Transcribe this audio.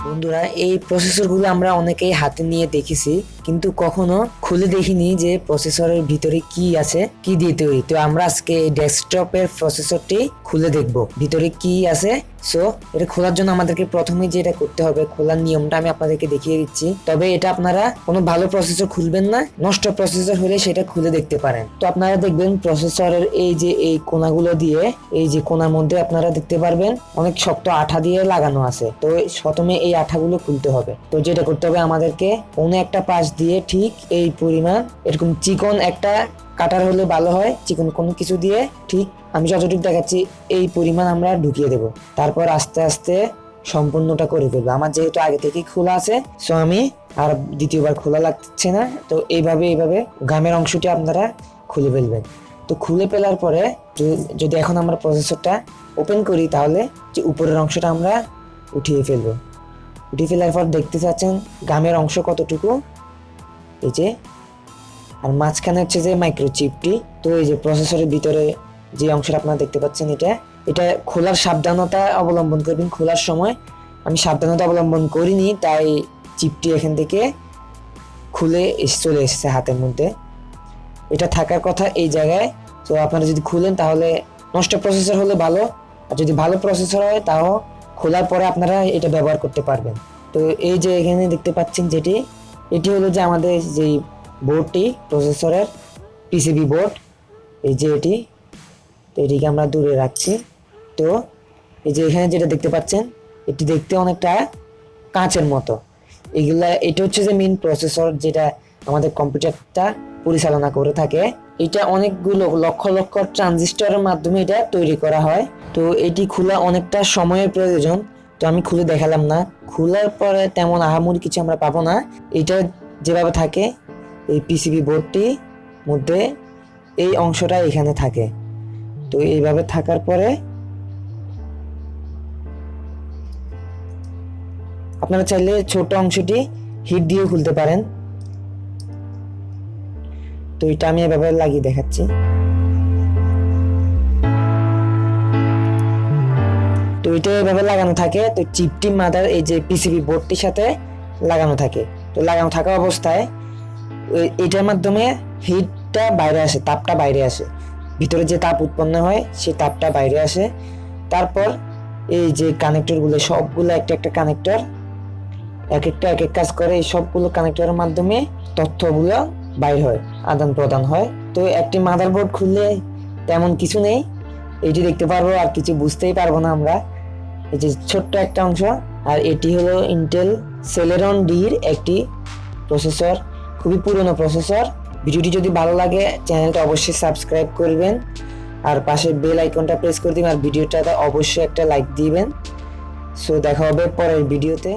বন্ধুরা, এই প্রসেসরগুলো আমরা অনেকেই হাতে নিয়ে দেখেছি, কিন্তু কখনো খুলে দেখিনি যে প্রসেসরের ভিতরে কি আছে, কি দিয়ে তৈরি। তো আমরা আজকে এই ডেস্কটপের প্রসেসরটি খুলে দেখব ভিতরে কি আছে। সো এটা খোলার জন্য আমাদেরকে প্রথমে যেটা করতে হবে, খোলার নিয়মটা আমি আপনাদেরকে দেখিয়ে দিচ্ছি। তবে এটা আপনারা কোনো ভালো প্রসেসর খুলবেন না, নষ্ট প্রসেসর হলে সেটা খুলে দেখতে পারেন। তো আপনারা দেখবেন প্রসেসরের এই যে এই কোনাগুলো দিয়ে, এই যে কোনার মধ্যে আপনারা দেখতে পারবেন অনেক শক্ত আঠা দিয়ে লাগানো আছে। তো প্রথমে এই আঠাগুলো খুলতে হবে। তো যেটা করতে হবে, আমাদেরকে কোনো একটা পাশ দিয়ে ঠিক এই পরিমাণ এরকম চিকন একটা কাটার হলে ভালো হয়, চিকন কোনো কিছু দিয়ে ঠিক আমি যতটুকু দেখাচ্ছি এই পরিমাণ আমরা ঢুকিয়ে দেব। তারপর আস্তে আস্তে সম্পূর্ণটা করে ফেলবো। আমার যেহেতু আগে থেকেই খোলা আছে, সো আমি আর দ্বিতীয়বার খোলা লাগছে না। তো এইভাবে গামের অংশটি আপনারা খুলে ফেলবেন। তো খুলে ফেলার পরে যদি এখন আমরা প্রসেসরটা ওপেন করি, তাহলে যে উপরের অংশটা আমরা উঠিয়ে ফেলবো। উঠিয়ে ফেলার পর দেখতে পাচ্ছেন গামের অংশ কতটুকু, এই যে, আর মাঝখানে হচ্ছে যে মাইক্রোচিপটি। তো এই যে প্রসেসরের ভিতরে যে অংশটা আপনারা দেখতে পাচ্ছেন, এটা খোলার সাবধানতা অবলম্বন করবেন। খোলার সময় আমি সাবধানতা অবলম্বন করিনি, তাই চিপটি এখান থেকে খুলে চলে এসেছে হাতের মধ্যে। এটা থাকার কথা এই জায়গায়। তো আপনারা যদি খুলেন তাহলে নষ্ট প্রসেসর হলে ভালো, আর যদি ভালো প্রসেসর হয় তাও খোলার পরে আপনারা এটা ব্যবহার করতে পারবেন। তো এই যে এখানে দেখতে পাচ্ছেন এটি হলো যে আমাদের যেই বোর্ডটি, প্রসেসরের পিসিবি বোর্ড, এই যে এটি। তো এটিকে আমরা দূরে রাখছি। তো এই যে এখানে যেটা দেখতে পাচ্ছেন, এটি দেখতে অনেকটা কাঁচের মতো। এটা হচ্ছে যে মেইন প্রসেসর, যেটা আমাদের কম্পিউটারটা পরিচালনা করে থাকে। এটা অনেকগুলো লক্ষ লক্ষ ট্রানজিস্টরের মাধ্যমে এটা তৈরি করা হয়। তো এটি খোলা অনেকটা সময়ের প্রয়োজন। তো আমি খুলে দেখালাম না। খোলার পরে তেমন আহামরি কিছু আমরা পাবো না। এটা যেভাবে থাকে এই পিসিবি বোর্ডটির মধ্যে, এই অংশটা এখানে থাকে। তো এইভাবে থাকার পরে আপনারা চাইলে ছোট অংশটি হিট দিয়ে খুলতে পারেন। তো এটা আমি এভাবে লাগিয়ে দেখাচ্ছি। তো এটা এভাবে লাগানো থাকে। তো চিপটি মাদার এই যে পিসিবি বোর্ডটির সাথে লাগানো থাকে। তো লাগানো থাকা অবস্থায় এটার মাধ্যমে হিটটা বাইরে আসে, তাপটা বাইরে আসে। ভিতরে যে তাপ উৎপন্ন হয় সেই তাপটা বাইরে আসে। তারপর এই যে কানেক্টরগুলো, সবগুলো একটা একটা কানেক্টর এক এক কাজ করে। এই সবগুলো কানেক্টরের মাধ্যমে তথ্যগুলো বাইর হয়, আদান প্রদান হয়। তো একটি মাদারবোর্ড খুললে তেমন কিছু নেই, এটি দেখতে পারবো আর কিছু বুঝতেই পারবো না আমরা। এই যে ছোট্ট একটা অংশ। আর এটি হলো ইন্টেল সেলেরন ডির একটি প্রসেসর, খুবই পুরনো প্রসেসর। ভিডিওটি যদি ভালো লাগে চ্যানেলটা অবশ্যই সাবস্ক্রাইব করবেন, আর পাশে বেল আইকনটা প্রেস করে দিবেন, আর ভিডিওটাতে অবশ্যই একটা লাইক দিবেন। সো দেখা হবে পরের ভিডিওতে।